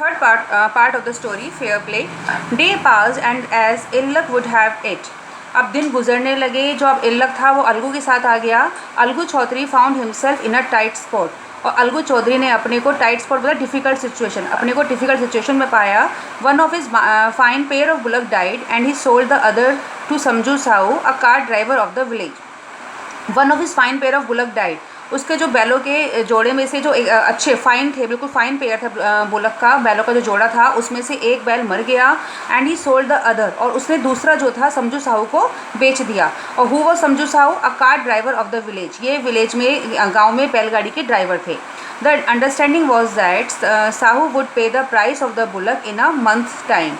Third part of the story, fair play. Day passed and as ill luck would have it. अब दिन गुजरने लगे, जो अब इल लक था वो अलगू के साथ आ गया. Algu Chaudhary found himself in a tight spot. और अलगू चौधरी ने अपने को टाइट स्पॉट मतलब डिफिकल्ट सिचुएशन, अपने को डिफिकल्ट सिचुएशन में पाया. One of his fine pair of bullock died and he sold the other to Samjhu Sahu, a car driver of the village. One of his fine pair of bullock died. उसके जो बैलों के जोड़े में से जो अच्छे फाइन थे, बिल्कुल फाइन पेयर था बुलक का, बैलों का जो जोड़ा था उसमें से एक बैल मर गया. And he sold the other, और उसने दूसरा जो था समझू साहू को बेच दिया. और who was Samjhu Sahu? A car driver of the village. ये विलेज में, गांव में बैलगाड़ी के ड्राइवर थे. The understanding was that Sahu would pay the price of the bullock in a month's time.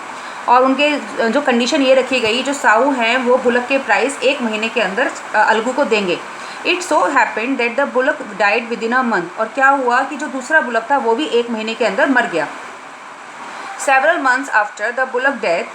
और उनके जो कंडीशन ये रखी गई, जो साहू हैं वो बुलक के प्राइस 1 महीने के अंदर अलगू को देंगे. It so happened that the bullock died with in a month. और क्या हुआ कि जो दूसरा बुलक था वो भी 1 महीने के अंदर मर गया. Several months after the bullock death,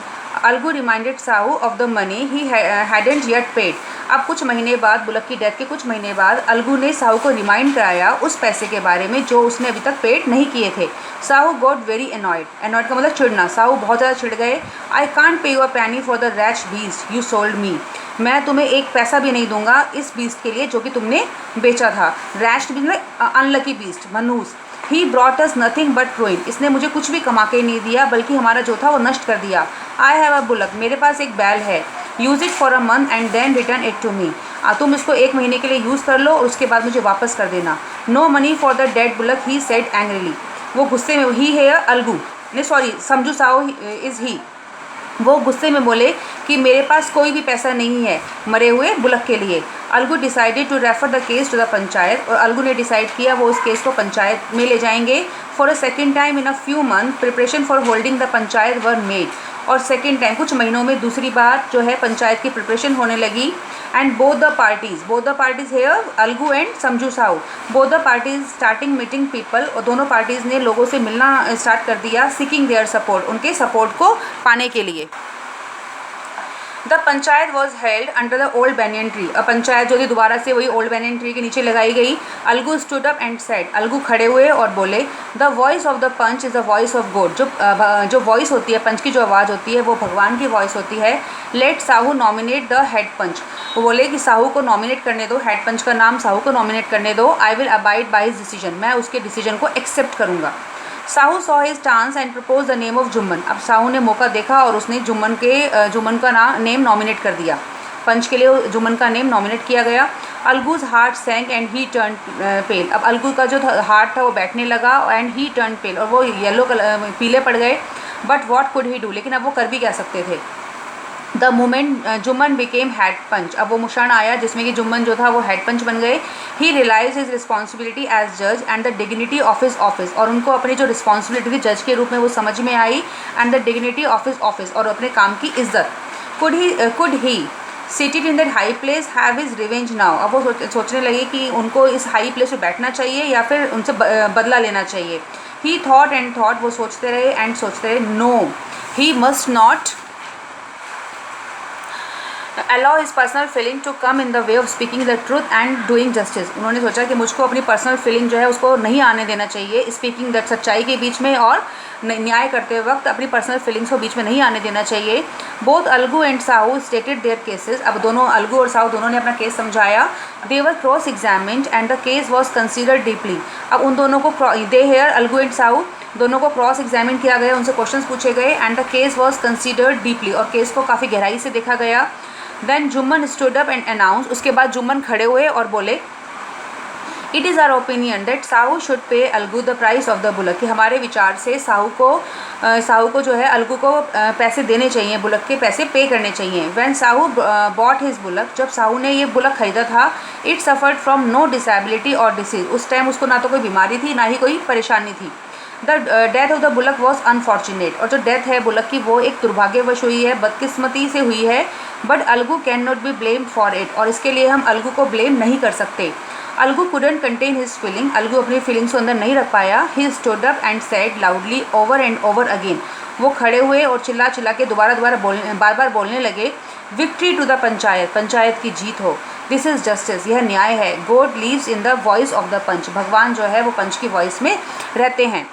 Algu reminded Sahu of the money he hadn't yet paid. अब कुछ महीने बाद, बुलक की डेथ के कुछ महीने बाद, अलगू ने साहू को रिमाइंड कराया उस पैसे के बारे में जो उसने अभी तक पेड नहीं किए थे. Sahu got very annoyed. Annoyed का मतलब चिढ़ना. साहू बहुत ज़्यादा चिढ़ गए. I can't pay you a penny for the wretch beast you sold me. मैं तुम्हें एक पैसा भी नहीं दूंगा इस बीस्ट के लिए जो कि तुमने बेचा था. रैश मतलब अनलकी बीस्ट, मनूस. He brought us nothing but ruin. इसने मुझे कुछ भी कमा के नहीं दिया बल्कि हमारा जो था वो नष्ट कर दिया. I have a bullock. मेरे पास एक बैल है. Use it for a month and then return it to me. तुम इसको 1 महीने के लिए यूज़ कर लो और उसके बाद मुझे वापस कर देना. No money for the dead bullock he said angrily. वो गुस्से में, ही है अलगू, नहीं सॉरी समझू साहू इज़ ही. वो गुस्से में बोले कि मेरे पास कोई भी पैसा नहीं है मरे हुए बुलक के लिए. Algu decided to refer the case to the panchayat. और अलगू ने डिसाइड किया वो उस केस को पंचायत में ले जाएंगे. For a second time in a few month preparation for holding the panchayat were made. और सेकेंड टाइम, कुछ महीनों में दूसरी बार जो है पंचायत की प्रिपरेशन होने लगी. And both the parties here Algu and Samjhu Sahu, both the parties starting meeting people. और दोनों पार्टीज़ ने लोगों से मिलना स्टार्ट कर दिया. सीकिंग देयर सपोर्ट, उनके सपोर्ट को पाने के लिए. The panchayat was held under the old banyan tree. अब पंचायत जो थी दोबारा से वही ओल्ड बैनियन ट्री के नीचे लगाई गई. Algu stood up and said. Algu खड़े हुए और बोले, the voice of the panch is the voice of God. जो वॉइस होती है, पंच की जो आवाज़ होती है वो भगवान की वॉइस होती है. Let Sahu nominate the head panch. वो बोले कि साहू को नॉमिनेट करने दो, हेड पंच का नाम साहू को नॉमिनेट करने दो. I will abide by his decision. मैं उसके डिसीजन को एक्सेप्ट करूँगा. Sahu saw his chance and propose the name of Jumman. अब साहू ने मौका देखा और उसने जुम्मन का नेम नॉमिनेट कर दिया. पंच के लिए जुम्मन का नेम नॉमिनेट किया गया. अलगूज हार्ट सैंक एंड ही टर्न पेल. अब अलगू का जो हार्ट था वो बैठने लगा एंड ही टर्न पेल, और वो येलो कलर पीले पड़ गए. But what could he do, लेकिन अब वो कर भी क्या सकते थे. The moment Jumman became head panch. अब वो क्षण आया जिसमें कि जुम्मन जो था वो हेड पंच बन गए. ही रियलाइज हिज रिस्पॉन्सिबिलिटी एज जज and the dignity of his office. और उनको अपनी जो रिस्पॉन्सिबिलिटी थी जज के रूप में वो समझ में आई. And the dignity of his office, और अपने काम की इज्जत. Could he seated in that high place have his revenge now. अब वो सोचने लगे कि उनको इस हाई प्लेस पे बैठना चाहिए या फिर उनसे बदला लेना चाहिए. He thought and thought. वो सोचते रहे एंड सोचते रहे. No, he must not allow his personal feeling to come in the way of speaking the truth and doing justice. उन्होंने सोचा कि मुझको अपनी पर्सनल फीलिंग जो है उसको नहीं आने देना चाहिए स्पीकिंग दैट, सच्चाई के बीच में और न्याय करते वक्त अपनी पर्सनल फीलिंग्स को बीच में नहीं आने देना चाहिए. Both Algu and Sahu stated their cases. अब दोनों अलगू और साहू दोनों ने अपना केस समझाया. They were cross examined and the case was considered deeply. अब उन दोनों को, they hear Algu and Sahu दोनों को क्रॉस एग्जामिन किया गया, उनसे क्वेश्चंस पूछे गए. And the case was considered deeply, और केस को काफ़ी गहराई से देखा गया. Then Jumman stood up and announce. उसके बाद जुम्मन खड़े हुए और बोले, it is our opinion that Sahu should pay Algu the price of the bullock. कि हमारे विचार से साहू को जो है अलगू को पैसे देने चाहिए, बुलक के पैसे पे करने चाहिए. When Sahu bought his bullock. जब साहू ने ये बुलक खरीदा था, it suffered from no disability और डिसीज. उस टाइम उसको ना तो कोई बीमारी थी ना ही कोई परेशानी थी. The death of the bullock was unfortunate. और जो डेथ है बुलक की वो एक दुर्भाग्यवश हुई है, बदकिस्मती से हुई है. But Algu can not be blamed for it. और इसके लिए हम अलगू को ब्लेम नहीं कर सकते. Algu couldn't contain his feeling. Algu अपनी फीलिंग्स को अंदर नहीं रख पाया. He stood up and said loudly over and over again. वो खड़े हुए और चिल्ला के बार बार बोलने लगे, victory to the panchayat. Panchayat की जीत हो. This is justice. यह न्याय है. God lives in the voice of the panch. भगवान जो है वो पंच की वॉइस में रहते हैं.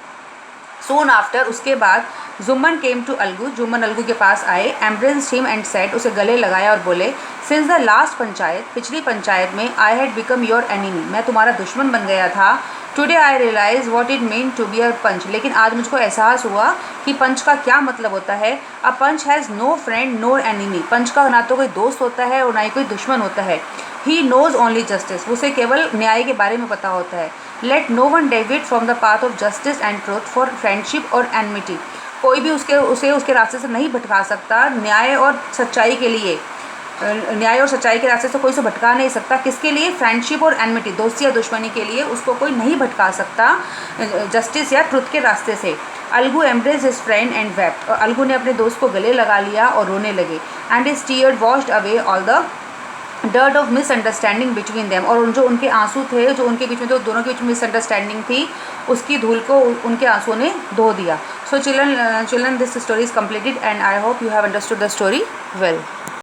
Soon after, उसके बाद जुम्मन केम टू अलगू, जुम्मन अलगू के पास आए, एम्ब्रेस्ड हिम एंड सेड, उसे गले लगाया और बोले, सिंस द लास्ट पंचायत, पिछली पंचायत में, I had become your enemy, मैं तुम्हारा दुश्मन बन गया था। Today I realise what it mean to be a panch, लेकिन आज मुझको एहसास हुआ कि पंच का क्या मतलब होता है। A panch has no friend no enemy, panch का ना तो कोई दोस्त होता है और ना ही कोई दुश्मन होता है। ही नोज ओनली जस्टिस, उसे केवल न्याय के बारे में पता होता है। Let no one deviate from the path of justice and truth for friendship और एनमिटी, कोई भी उसे उसके रास्ते से नहीं भटका सकता, न्याय और सच्चाई के लिए, न्याय और सच्चाई के रास्ते से कोई उसे भटका नहीं सकता। किसके लिए? फ्रेंडशिप और एनमिटी, दोस्ती या दुश्मनी के लिए उसको कोई नहीं भटका सकता, जस्टिस या ट्रुथ के रास्ते से। Algu embrace his friend and wept, और अलगू ने अपने दोस्त को गले लगा लिया और रोने लगे। And his tear washed away all the dirt of misunderstanding between them, और जो उनके आंसू थे, जो उनके बीच में, जो दोनों के बीच में मिसअंडरस्टैंडिंग थी, उसकी धूल को उनके आंसुओं ने धो दिया। So children, this story is completed and I hope you have understood the story well.